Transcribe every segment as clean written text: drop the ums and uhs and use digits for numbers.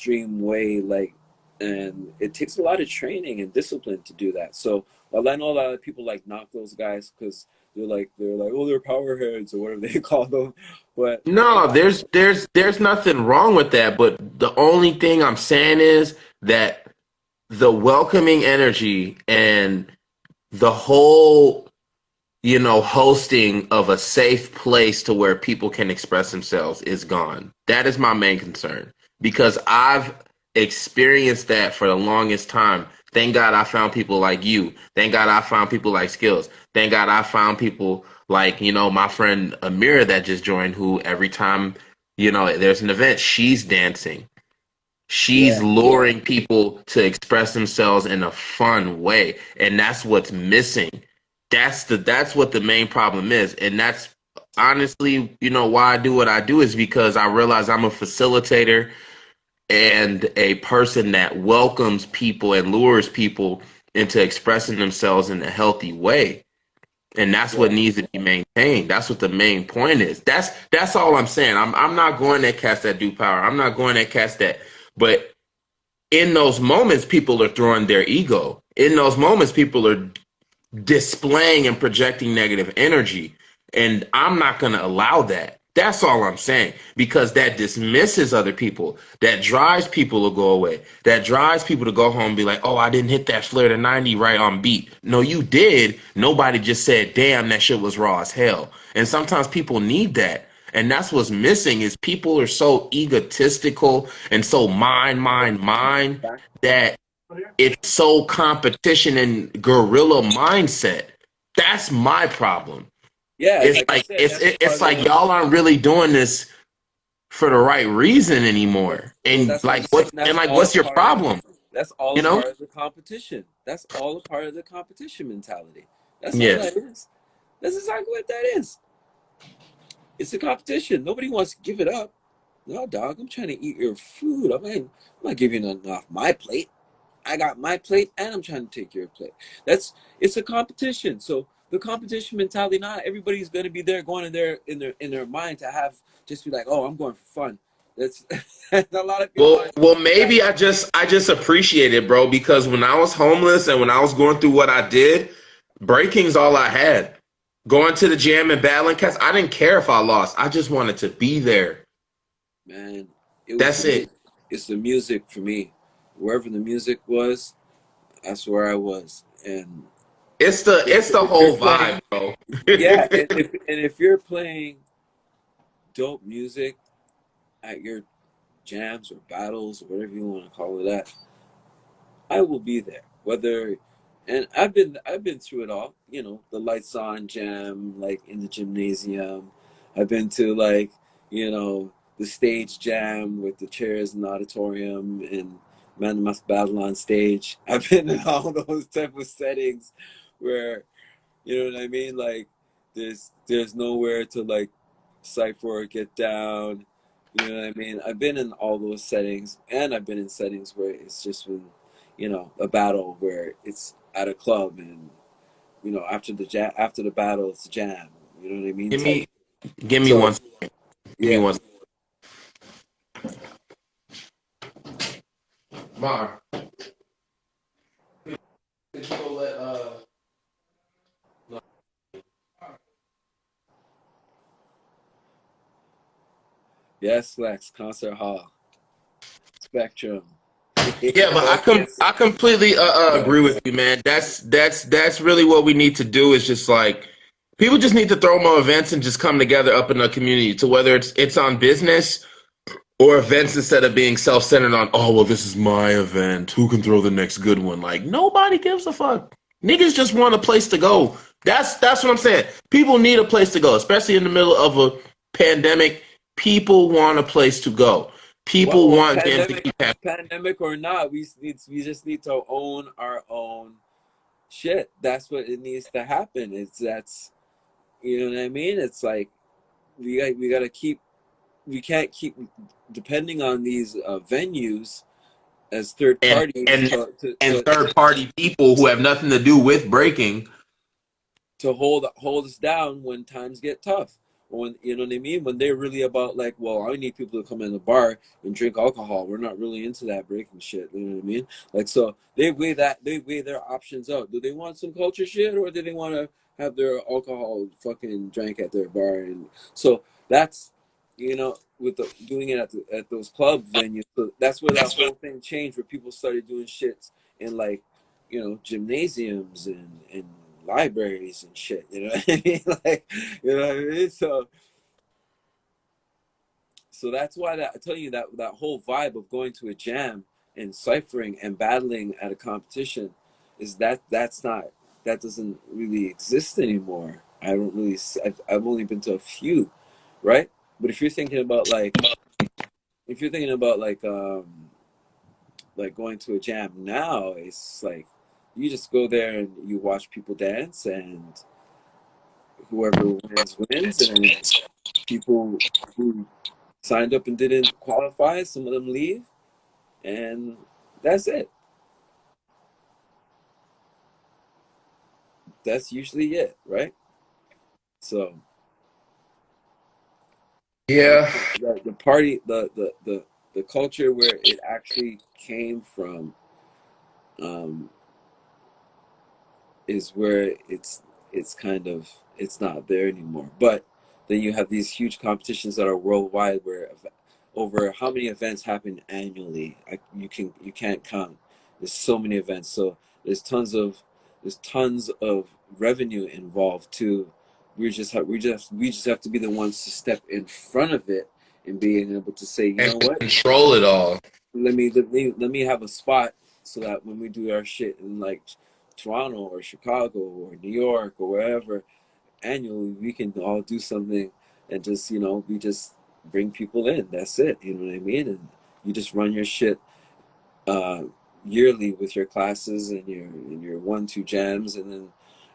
extreme way, like, and it takes a lot of training and discipline to do that. So while I know a lot of people like knock those guys because they're like, oh, they're power heads or whatever they call them, but No, there's nothing wrong with that, but the only thing I'm saying is that the welcoming energy and the whole, hosting of a safe place to where people can express themselves is gone. That is my main concern because I've experienced that for the longest time. Thank God I found people like you. Thank God I found people like Skills. Thank God I found people like, my friend Amira that just joined, who every time, there's an event, she's dancing. She's yeah, luring people to express themselves in a fun way. And that's what's missing. That's what the main problem is. And that's honestly, why I do what I do is because I realize I'm a facilitator and a person that welcomes people and lures people into expressing themselves in a healthy way. And that's what yeah, needs to be maintained. That's what the main point is. That's all I'm saying. I'm not going at cats that do power. I'm not going at cats that, but in those moments, people are throwing their ego. In those moments, people are displaying and projecting negative energy. And I'm not going to allow that. That's all I'm saying, because that dismisses other people. That drives people to go away. That drives people to go home and be like, oh, I didn't hit that flare to 90 right on beat. No, you did. Nobody just said, damn, that shit was raw as hell. And sometimes people need that. And that's what's missing is people are so egotistical and so mind that it's so competition and guerrilla mindset. That's my problem. yeah. It's Like I like said, it's that's it- part it's of like the. y'all aren't really doing this for the right reason anymore. Well, And that's what I'm saying. That's all what's your part of. problem? That's all You a know? part of the competition. That's all a part of the competition mentality. That's all Yeah. that is. That's exactly what that is. It's a competition. Nobody wants to give it up. No, dog. I'm trying to eat your food. I'm not giving you nothing off my plate. I got my plate, and I'm trying to take your plate. It's a competition. So the competition mentality. Not everybody's going to be there, going in their mind to have just be like, oh, I'm going for fun. That's a lot of people aren't Well, thinking that. maybe I just appreciate it, bro, because when I was homeless and when I was going through what I did, breaking's all I had. Going to the jam and battling cats, I didn't care if I lost. I just wanted to be there. Man, it was That's the it. it's the music for me. Wherever the music was, that's where I was. And It's the if you're whole playing, vibe, bro. yeah, and if you're playing dope music at your jams or battles or whatever you want to call it at, I will be there. Whether and I've been through it all. The lights on jam, like in the gymnasium. I've been to like, the stage jam with the chairs in the auditorium and Man Must Battle on stage. I've been in all those type of settings where, you know what I mean? Like there's nowhere to like cipher or get down. You know what I mean? I've been in all those settings, and I've been in settings where it's just been, a battle where it's at a club, and after the battle, it's jam. You know what I mean? give Type. me give me So one. Give me yeah, one. Mar, could you go let yes, Lex, concert hall, Spectrum. Yeah, but Focus. I completely agree with you, man. That's really what we need to do is just like people just need to throw more events and just come together up in the community to whether it's on business or events instead of being self-centered on, oh well, this is my event. Who can throw the next good one? Like nobody gives a fuck. Niggas just want a place to go. That's what I'm saying. People need a place to go, especially in the middle of a pandemic. People want a place to go. People Well, want them to pandemic, keep happy. pandemic or not, we just need to own our own shit. That's what it needs to happen. That's you know what I mean. It's like we gotta keep. We can't keep depending on these venues as third and parties and to to and to, third party people who have nothing to do with breaking. to hold us down when times get tough. when you know what I mean, when they're really about like, well, I need people to come in the bar and drink alcohol. We're not really into that breaking shit. You know what I mean? Like, so they weigh their options out. Do they want some culture shit, or do they want to have their alcohol fucking drank at their bar? And so that's, you know, with the doing it at those club venues. So that's where that whole thing changed, where people started doing shit in like, you know, gymnasiums and libraries and shit. You know what I mean? Like, you know what I mean? So that's why that I tell you that that whole vibe of going to a jam and ciphering and battling at a competition is that's not, that doesn't really exist anymore. I don't really. I've only been to a few, right? But if you're thinking about like, if you're thinking about like going to a jam now, it's like you just go there and you watch people dance, and whoever wins wins, and people who signed up and didn't qualify, some of them leave, and that's it. That's usually it, right? So Yeah. the party, the culture where it actually came from, um, is where it's kind of, it's not there anymore. But then you have these huge competitions that are worldwide, where over how many events happen annually, you can't count. There's so many events, so there's tons of there's tons of revenue involved too. We just have to be the ones to step in front of it and being able to say, you And know what, control it all. let me have a spot, so that when we do our shit in like Toronto or Chicago or New York or wherever annually, we can all do something and just, you know, we just bring people in. That's it. You know what I mean? And you just run your shit uh, yearly with your classes and your 1-2 jams, and then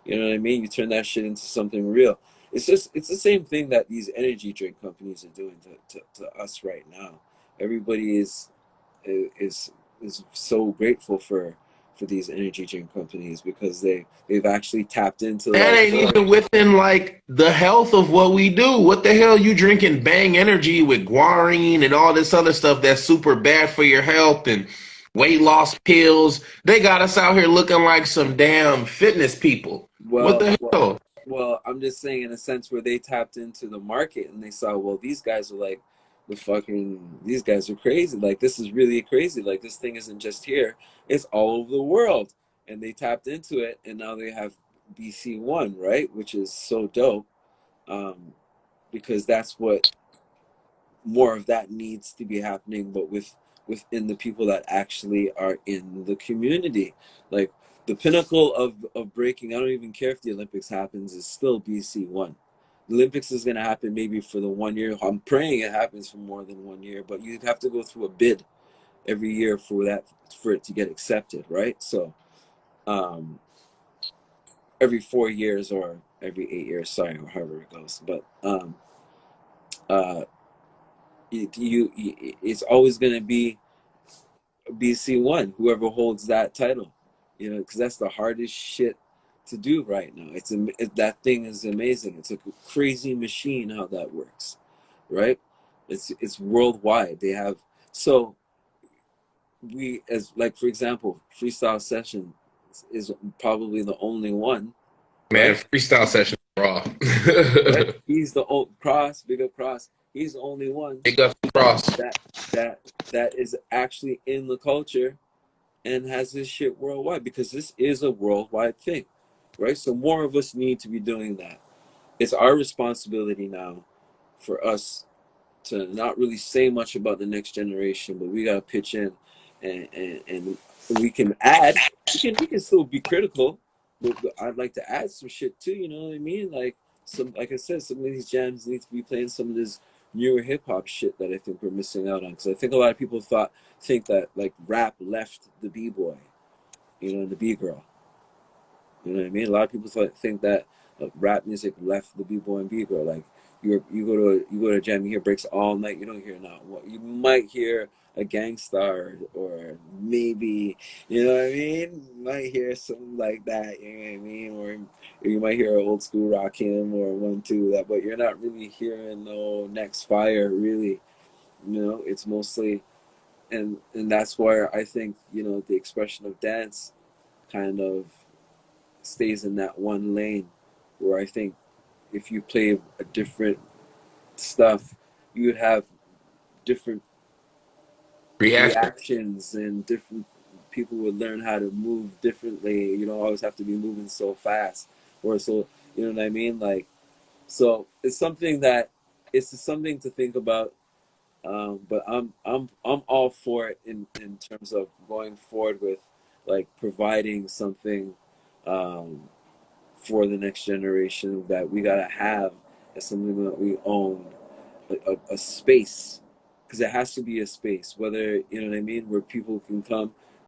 you know what I mean. You turn that shit into something real. It's the same thing that these energy drink companies are doing to us right now. Everybody is is so grateful for these energy drink companies, because they've actually tapped into That like, ain't even within like the health of what we do. What the hell you drinking Bang Energy with guarine and all this other stuff that's super bad for your health and weight loss pills? They got us out here looking like some damn fitness people. What well, the well, hell? well, I'm just saying, in a sense where they tapped into the market and they saw, well, these guys are like these guys are crazy. Like, this is really crazy. Like, this thing isn't just here; it's all over the world. And they tapped into it, and now they have BC1, right? Which is so dope, um, because that's what, more of that needs to be happening, but within the people that actually are in the community. Like, the pinnacle of breaking, I don't even care if the Olympics happens, is still BC1. The Olympics is going to happen maybe for the 1 year. I'm praying it happens for more than 1 year, but you have to go through a bid every year for that, for it to get accepted, right? So um every 4 years, or every 8 years, sorry, or however it goes. But uh it's always going to be BC1, whoever holds that title, you know, because that's the hardest shit to do right now. That thing is amazing. It's a crazy machine how that works, right? It's worldwide. They have, so we, as like, for example, freestyle session is probably the only one, Man, right? freestyle session raw. Right? He's the old Cross, big up Cross. He's the only one Big up cross. that that that is actually in the culture and has this shit worldwide, because this is a worldwide thing, right? So more of us need to be doing that. It's our responsibility now for us to not really say much about the next generation, but we gotta pitch in, and we can add. We can still be critical, but I'd like to add some shit too. You know what I mean? Like, some, like I said, some of these jams need to be playing some of this newer hip hop shit that I think we're missing out on. Because I think a lot of people think that like rap left the b-boy, you know, and the b-girl. You know what I mean? A lot of people think that rap music left the b-boy and b-girl. Like, you go to a jam, you hear breaks all night. You don't hear now. What you might hear a Gangstar or maybe, you know what I mean? You might hear something like that, you know what I mean? Or you might hear an old school Rakim or one two that, but you're not really hearing no next fire really. You know, it's mostly, and that's where I think, you know, the expression of dance kind of stays in that one lane, where I think if you play a different stuff, you would have different Reaction. reactions and different people would learn how to move differently. You don't always have to be moving so fast or so, you know what I mean? Like, so it's something that it's just something to think about. But I'm all for it in terms of going forward with like providing something um, for the next generation that we gotta have as something that we own, a space, because it has to be a space, whether, you know what I mean, where people can come.